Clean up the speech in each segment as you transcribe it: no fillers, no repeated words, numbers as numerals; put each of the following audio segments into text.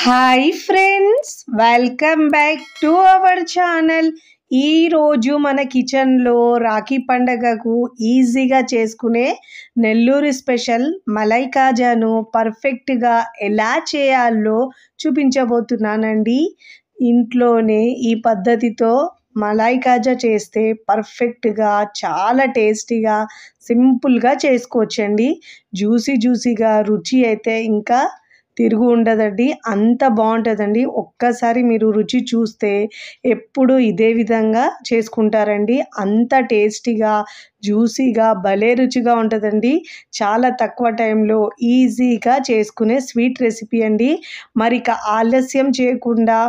Hi friends, welcome back to our channel. ఈరోజు మన కిచెన్లో రాఖీ పండగకు ఈజీగా చేసుకునే నెల్లూరు స్పెషల్ మలై కాజాను పర్ఫెక్ట్గా ఎలా చేయాలో చూపించబోతున్నానండి. ఇంట్లోనే ఈ పద్ధతితో మలై కాజా చేస్తే పర్ఫెక్ట్గా చాలా టేస్టీగా సింపుల్గా చేసుకోవచ్చండి. జ్యూసీగా రుచి అయితే ఇంకా తిరుగు ఉండదండి, అంత బాగుంటుందండి. ఒక్కసారి మీరు రుచి చూస్తే ఎప్పుడు ఇదే విధంగా చేసుకుంటారండి. అంత టేస్టీగా జ్యూసీగా భలే రుచిగా ఉంటుందండి. చాలా తక్కువ టైంలో ఈజీగా చేసుకునే స్వీట్ రెసిపీ అండి. మరి ఇక ఆలస్యం చేయకుండా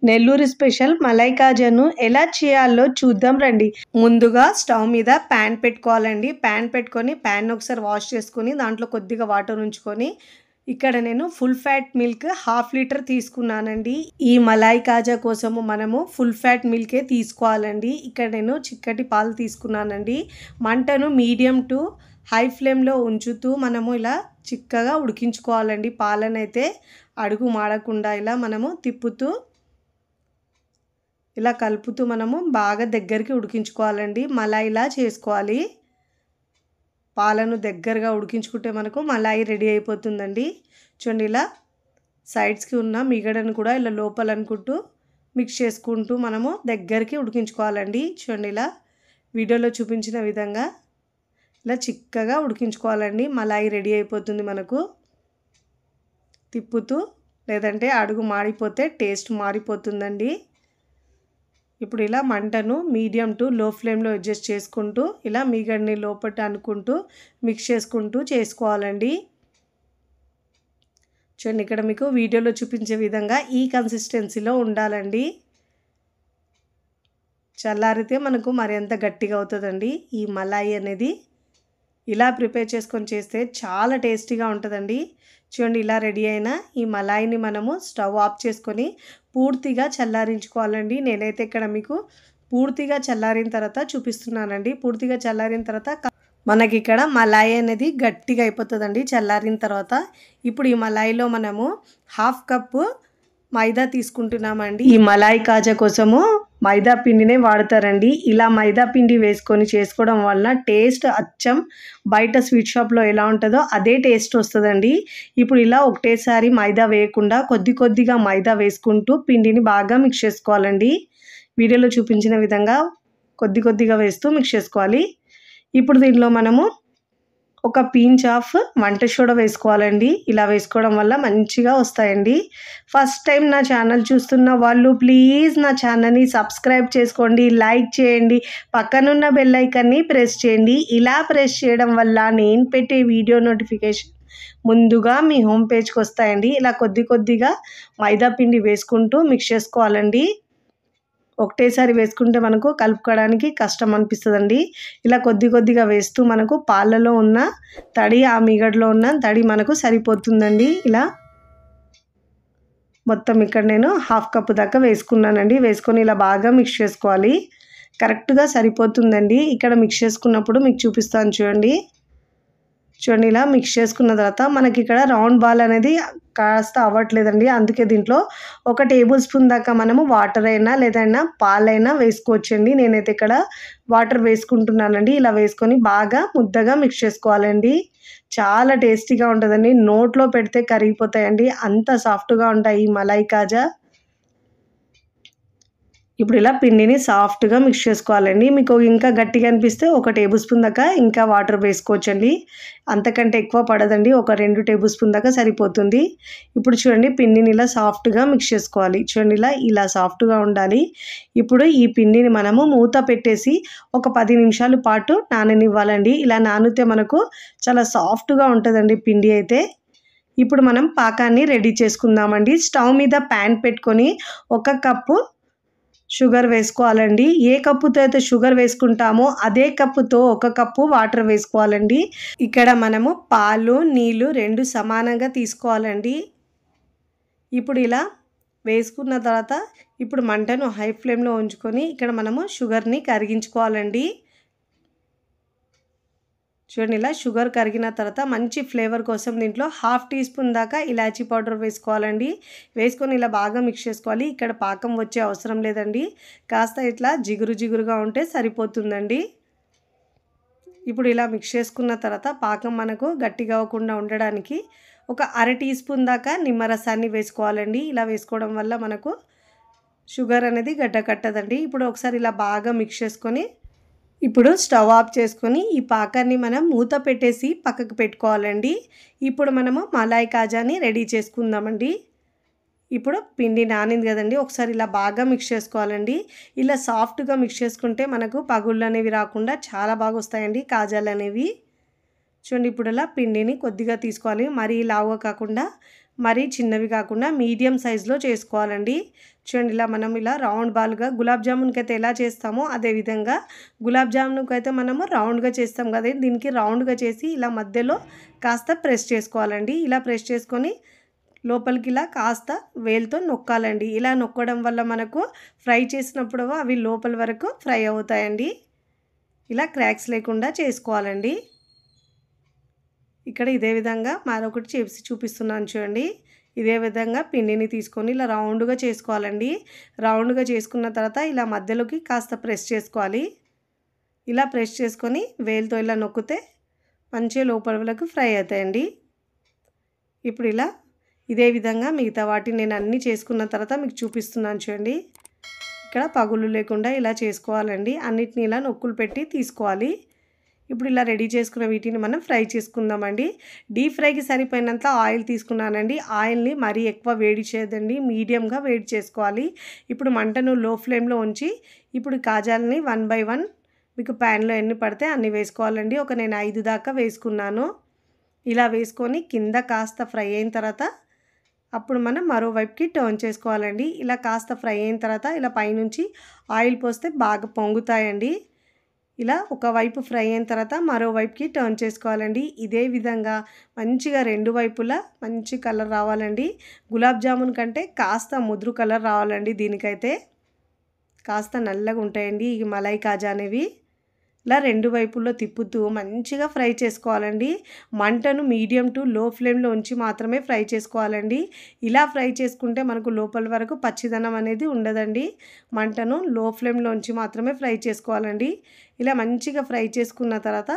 నెల్లూరు స్పెషల్ మలై కాజాను ఎలా చేయాలో చూద్దాం రండి. ముందుగా స్టవ్ మీద ప్యాన్ పెట్టుకోవాలండి. ప్యాన్ పెట్టుకొని ప్యాన్ ఒకసారి వాష్ చేసుకొని దాంట్లో కొద్దిగా వాటర్ ఉంచుకొని ఇక్కడ నేను ఫుల్ ఫ్యాట్ మిల్క్ 1/2 లీటర్ తీసుకున్నానండి. ఈ మలై కాజా కోసము మనము ఫుల్ ఫ్యాట్ మిల్కే తీసుకోవాలండి. ఇక్కడ నేను చిక్కటి పాలు తీసుకున్నానండి. మంటను మీడియం టు హై ఫ్లేమ్లో ఉంచుతూ మనము ఇలా చిక్కగా ఉడికించుకోవాలండి. పాలనైతే అడుగు మాడకుండా ఇలా మనము తిప్పుతూ ఇలా కలుపుతూ మనము బాగా దగ్గరికి ఉడికించుకోవాలండి. మలైలా చేసుకోవాలి. పాలను దగ్గరగా ఉడికించుకుంటే మనకు మలాయి రెడీ అయిపోతుందండి. చూడండి, ఇలా సైడ్స్కి ఉన్న మిగడను కూడా ఇలా లోపల అనుకుంటూ మిక్స్ చేసుకుంటూ మనము దగ్గరికి ఉడికించుకోవాలండి. చూడండి, ఇలా వీడియోలో చూపించిన విధంగా ఇలా చిక్కగా ఉడికించుకోవాలండి. మలాయి రెడీ అయిపోతుంది మనకు. తిప్పుతూ, లేదంటే అడుగు మాడిపోతే టేస్ట్ మారిపోతుందండి. ఇప్పుడు ఇలా మంటను మీడియం టు లో ఫ్లేమ్లో అడ్జస్ట్ చేసుకుంటూ ఇలా మీగడ్ని లోపట అనుకుంటూ మిక్స్ చేసుకుంటూ చేసుకోవాలండి. చూడండి, ఇక్కడ మీకు వీడియోలో చూపించే విధంగా ఈ కన్సిస్టెన్సీలో ఉండాలండి. చల్లారితే మనకు మరింత గట్టిగా అవుతుందండి. ఈ మలాయి అనేది ఇలా ప్రిపేర్ చేసుకొని చేస్తే చాలా టేస్టీగా ఉంటుందండి. చూడండి, ఇలా రెడీ అయిన ఈ మలాయిని మనము స్టవ్ ఆఫ్ చేసుకొని పూర్తిగా చల్లారించుకోవాలండి. నేనైతే ఇక్కడ మీకు పూర్తిగా చల్లారిన తర్వాత చూపిస్తున్నానండి. పూర్తిగా చల్లారిన తర్వాత మనకి ఇక్కడ మలాయి అనేది గట్టిగా అయిపోతుందండి చల్లారిన తర్వాత. ఇప్పుడు ఈ మలాయిలో మనము 1/2 కప్పు మైదా తీసుకుంటున్నామండి. ఈ మలాయి కాజా కోసము మైదా పిండినే వాడతారండి. ఇలా మైదా పిండి వేసుకొని చేసుకోవడం వలన టేస్ట్ అచ్చం బయట స్వీట్ షాప్లో ఎలా ఉంటుందో అదే టేస్ట్ వస్తుందండి. ఇప్పుడు ఇలా ఒకటేసారి మైదా వేయకుండా కొద్దిగా మైదా వేసుకుంటూ పిండిని బాగా మిక్స్ చేసుకోవాలండి. వీడియోలో చూపించిన విధంగా కొద్దిగా వేస్తూ మిక్స్ చేసుకోవాలి. ఇప్పుడు దీనిలో మనము ఒక పించ్ ఆఫ్ వంట సోడా వేసుకోవాలండి. ఇలా వేసుకోవడం వల్ల మంచిగా వస్తాయండి. ఫస్ట్ టైం నా ఛానల్ చూస్తున్న వాళ్ళు ప్లీజ్ నా ఛానల్ని సబ్స్క్రైబ్ చేసుకోండి, లైక్ చేయండి, పక్కనున్న బెల్ ఐకాన్ని ప్రెస్ చేయండి. ఇలా ప్రెస్ చేయడం వల్ల నేను పెట్టే వీడియో నోటిఫికేషన్ ముందుగా మీ హోమ్ పేజ్కి వస్తాయండి. ఇలా కొద్దిగా మైదా పిండి వేసుకుంటూ మిక్స్ చేసుకోవాలండి. ఒకటేసారి వేసుకుంటే మనకు కలుపుకోవడానికి కష్టం అనిపిస్తుందండి. ఇలా కొద్దిగా వేస్తూ మనకు పాలలో ఉన్న తడి, ఆ మీగడలో ఉన్న తడి మనకు సరిపోతుందండి. ఇలా మొత్తం ఇక్కడ నేను 1/2 కప్పు దాకా వేసుకున్నానండి. వేసుకొని ఇలా బాగా మిక్స్ చేసుకోవాలి. కరెక్ట్గా సరిపోతుందండి. ఇక్కడ మిక్స్ చేసుకున్నప్పుడు మీకు చూపిస్తాను చూడండి. ఇలా మిక్స్ చేసుకున్న తర్వాత మనకి ఇక్కడ రౌండ్ బాల్ అనేది కాస్త అవ్వట్లేదండి. అందుకే దీంట్లో 1 టేబుల్ స్పూన్ దాకా మనము వాటర్ అయినా లేదైనా పాలైనా వేసుకోవచ్చండి. నేనైతే ఇక్కడ వాటర్ వేసుకుంటున్నానండి. ఇలా వేసుకొని బాగా ముద్దగా మిక్స్ చేసుకోవాలండి. చాలా టేస్టీగా ఉంటుందండి. నోట్లో పెడితే కరిగిపోతాయండి, అంత సాఫ్ట్గా ఉంటాయి ఈ మలై కాజా. ఇప్పుడు ఇలా పిండిని సాఫ్ట్గా మిక్స్ చేసుకోవాలండి. మీకు ఇంకా గట్టిగా అనిపిస్తే 1 టేబుల్ స్పూన్ దాకా ఇంకా వాటర్ వేసుకోవచ్చండి. అంతకంటే ఎక్కువ పడదండి, 1 2 టేబుల్ స్పూన్ దాకా సరిపోతుంది. ఇప్పుడు చూడండి, పిండిని ఇలా సాఫ్ట్గా మిక్స్ చేసుకోవాలి. చూడండి, ఇలా సాఫ్ట్గా ఉండాలి. ఇప్పుడు ఈ పిండిని మనము మూత పెట్టేసి ఒక 10 నిమిషాల పాటు నాననివ్వాలండి. ఇలా నానితే మనకు చాలా సాఫ్ట్గా ఉంటుందండి పిండి అయితే. ఇప్పుడు మనం పాకాన్ని రెడీ చేసుకుందామండి. స్టవ్ మీద ప్యాన్ పెట్టుకొని 1 కప్పు షుగర్ వేసుకోవాలండి. ఏ కప్పుతో అయితే షుగర్ వేసుకుంటామో అదే కప్పుతో 1 కప్పు వాటర్ వేసుకోవాలండి. ఇక్కడ మనము పాలు, నీళ్ళు 2 సమానంగా తీసుకోవాలండి. ఇప్పుడు ఇలా వేసుకున్న తర్వాత ఇప్పుడు మంటను హై ఫ్లేమ్లో ఉంచుకొని ఇక్కడ మనము షుగర్ని కరిగించుకోవాలండి. చూడండి ఇలా షుగర్ కరిగిన తర్వాత మంచి ఫ్లేవర్ కోసం దీంట్లో 1/2 టీ స్పూన్ దాకా ఇలాచీ పౌడర్ వేసుకోవాలండి. వేసుకొని ఇలా బాగా మిక్స్ చేసుకోవాలి. ఇక్కడ పాకం వచ్చే అవసరం లేదండి. కాస్త ఇట్లా జిగురు జిగురుగా ఉంటే సరిపోతుందండి. ఇప్పుడు ఇలా మిక్స్ చేసుకున్న తర్వాత పాకం మనకు గట్టిగా అవ్వకుండా ఉండడానికి ఒక 1/2 టీ స్పూన్ దాకా నిమ్మరసాన్ని వేసుకోవాలండి. ఇలా వేసుకోవడం వల్ల మనకు షుగర్ అనేది గడ్డ కట్టదండి. ఇప్పుడు ఒకసారి ఇలా బాగా మిక్స్ చేసుకొని ఇప్పుడు స్టవ్ ఆఫ్ చేసుకొని ఈ పాకాన్ని మనం మూత పెట్టేసి పక్కకు పెట్టుకోవాలండి. ఇప్పుడు మనము మలాయ్ కాజాని రెడీ చేసుకుందామండి. ఇప్పుడు పిండి నానింది కదండి, ఒకసారి ఇలా బాగా మిక్స్ చేసుకోవాలండి. ఇలా సాఫ్ట్గా మిక్స్ చేసుకుంటే మనకు పగుళ్ళు అనేవి రాకుండా చాలా బాగా వస్తాయండి కాజాలు అనేవి. చూడండి ఇప్పుడు ఇలా పిండిని కొద్దిగా తీసుకోవాలి. మరీ లావుగా కాకుండా మరీ చిన్నవి కాకుండా మీడియం సైజులో చేసుకోవాలండి. చూడండి ఇలా మనం ఇలా రౌండ్ బాల్గా గులాబ్ జామున్కి అయితే ఎలా చేస్తామో అదేవిధంగా గులాబ్ జామున్కి అయితే మనము రౌండ్గా చేస్తాం కదా, దీనికి రౌండ్గా చేసి ఇలా మధ్యలో కాస్త ప్రెస్ చేసుకోవాలండి. ఇలా ప్రెస్ చేసుకొని లోపలికి ఇలా కాస్త వేలుతో నొక్కాలండి. ఇలా నొక్కడం వల్ల మనకు ఫ్రై చేసినప్పుడు అవి లోపల వరకు ఫ్రై అవుతాయండి. ఇలా క్రాక్స్ లేకుండా చేసుకోవాలండి. ఇక్కడ ఇదే విధంగా మరొకటి చేసి చూపిస్తున్నాను చూడండి. ఇదే విధంగా పిండిని తీసుకొని ఇలా రౌండ్గా చేసుకోవాలండి. రౌండ్గా చేసుకున్న తర్వాత ఇలా మధ్యలోకి కాస్త ప్రెస్ చేసుకోవాలి. ఇలా ప్రెస్ చేసుకొని వేలుతో ఇలా నొక్కితే మంచిగా లోపల వరకు ఫ్రై అవుతాయండి. ఇప్పుడు ఇలా ఇదే విధంగా మిగతా వాటిని నేను అన్నీ చేసుకున్న తర్వాత మీకు చూపిస్తున్నాను చూడండి. ఇక్కడ పగులు లేకుండా ఇలా చేసుకోవాలండి. అన్నిటిని ఇలా నొక్కులు పెట్టి తీసుకోవాలి. ఇప్పుడు ఇలా రెడీ చేసుకున్న వీటిని మనం ఫ్రై చేసుకుందామండి. డీప్ ఫ్రైకి సరిపోయినంత ఆయిల్ తీసుకున్నానండి. ఆయిల్ని మరీ ఎక్కువ వేడి చేయదండి, మీడియంగా వేడి చేసుకోవాలి. ఇప్పుడు మంటను లో ఫ్లేమ్లో ఉంచి ఇప్పుడు కాజాలని 1 బై 1 మీకు ప్యాన్లో ఎన్ని పడితే అన్ని వేసుకోవాలండి. నేను 5 దాకా వేసుకున్నాను. ఇలా వేసుకొని కింద కాస్త ఫ్రై అయిన తర్వాత అప్పుడు మనం మరోవైపుకి టర్న్ చేసుకోవాలండి. ఇలా కాస్త ఫ్రై అయిన తర్వాత ఇలా పైనుంచి ఆయిల్ పోస్తే బాగా పొంగుతాయండి. ఇలా ఒకవైపు ఫ్రై అయిన తర్వాత మరోవైపుకి టర్న్ చేసుకోవాలండి. ఇదే విధంగా మంచిగా రెండు వైపులా మంచి కలర్ రావాలండి. గులాబ్ జామున్ కంటే కాస్త ముదురు కలర్ రావాలండి. దీనికైతే కాస్త నల్లగా ఉంటాయండి ఈ మలై కాజా అనేవి. ఇలా రెండు వైపుల్లో తిప్పుతూ మంచిగా ఫ్రై చేసుకోవాలండి. మంటను మీడియం టు లో ఫ్లేమ్లో ఉంచి మాత్రమే ఫ్రై చేసుకోవాలండి. ఇలా ఫ్రై చేసుకుంటే మనకు లోపల వరకు పచ్చిదనం అనేది ఉండదండి. మంటను లో ఫ్లేమ్లో ఉంచి మాత్రమే ఫ్రై చేసుకోవాలండి. ఇలా మంచిగా ఫ్రై చేసుకున్న తర్వాత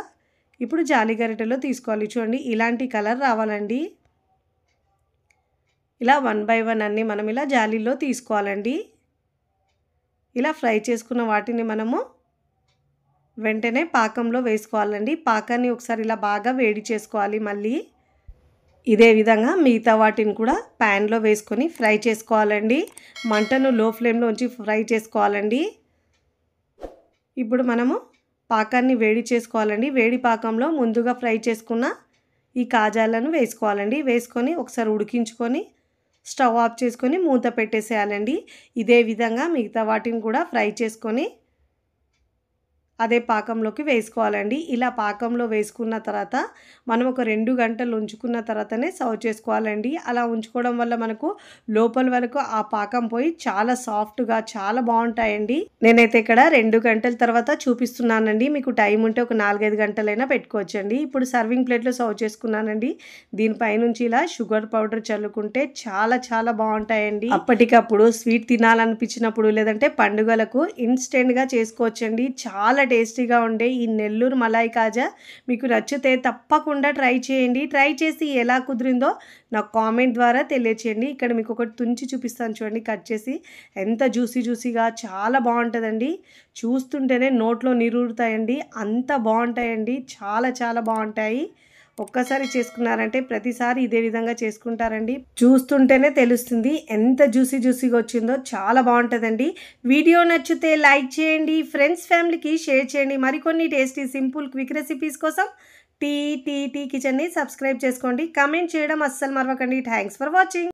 ఇప్పుడు జాలి గరిటెలో తీసుకోవాలి. చూడండి ఇలాంటి కలర్ రావాలండి. ఇలా 1 బై 1 అన్నీ మనం ఇలా జాలీలో తీసుకోవాలండి. ఇలా ఫ్రై చేసుకున్న వాటిని మనము వెంటనే పాకంలో వేసుకోవాలండి. పాకాన్ని ఒకసారి ఇలా బాగా వేడి చేసుకోవాలి. మళ్ళీ ఇదే విధంగా మిగతా వాటిని కూడా ప్యాన్లో వేసుకొని ఫ్రై చేసుకోవాలండి. మంటను లో ఫ్లేమ్లో ఉంచి ఫ్రై చేసుకోవాలండి. ఇప్పుడు మనము పాకాన్ని వేడి చేసుకోవాలండి. వేడి పాకంలో ముందుగా ఫ్రై చేసుకున్న ఈ కాజాలను వేసుకోవాలండి. వేసుకొని ఒకసారి ఉడికించుకొని స్టవ్ ఆఫ్ చేసుకొని మూత పెట్టేసేయాలండి. ఇదే విధంగా మిగతా వాటిని కూడా ఫ్రై చేసుకొని అదే పాకంలోకి వేసుకోవాలండి. ఇలా పాకంలో వేసుకున్న తర్వాత మనం ఒక 2 గంటలు ఉంచుకున్న తర్వాతనే సర్వ్ చేసుకోవాలండి. అలా ఉంచుకోవడం వల్ల మనకు లోపల వరకు ఆ పాకం పోయి చాలా సాఫ్ట్గా చాలా బాగుంటాయండి. నేనైతే ఇక్కడ 2 గంటల తర్వాత చూపిస్తున్నానండి. మీకు టైం ఉంటే ఒక 4-5 గంటలైనా పెట్టుకోవచ్చండి. ఇప్పుడు సర్వింగ్ ప్లేట్లో సర్వ్ చేసుకున్నానండి. దీనిపైనుంచి ఇలా షుగర్ పౌడర్ చల్లుకుంటే చాలా చాలా బాగుంటాయండి. అప్పటికప్పుడు స్వీట్ తినాలనిపించినప్పుడు లేదంటే పండుగలకు ఇన్స్టెంట్గా చేసుకోవచ్చండి. చాలా టేస్టీగా ఉండే ఈ నెల్లూరు మలాయ్ కాజా మీకు నచ్చితే తప్పకుండా ట్రై చేయండి. ట్రై చేసి ఎలా కుదిరిందో నాకు కామెంట్ ద్వారా తెలియచేయండి. ఇక్కడ మీకు ఒకటి తుంచి చూపిస్తాను చూడండి, కట్ చేసి ఎంత జ్యూసీగా చాలా బాగుంటుందండి. చూస్తుంటేనే నోట్లో నీరూరుతాయండి, అంత బాగుంటాయండి. చాలా చాలా బాగుంటాయి. ఒక్కసారి చేసుకున్నారంటే ప్రతిసారి ఇదే విధంగా చేసుకుంటారండి. చూస్తుంటేనే తెలుస్తుంది ఎంత జ్యూసీగా వచ్చిందో. చాలా బాగుంటుందండి. వీడియో నచ్చితే లైక్ చేయండి, ఫ్రెండ్స్ ఫ్యామిలీకి షేర్ చేయండి. మరికొన్ని టేస్టీ సింపుల్ క్విక్ రెసిపీస్ కోసం టీ కిచెన్ని సబ్స్క్రైబ్ చేసుకోండి. కామెంట్ చేయడం అస్సలు మరవకండి. Thanks for watching.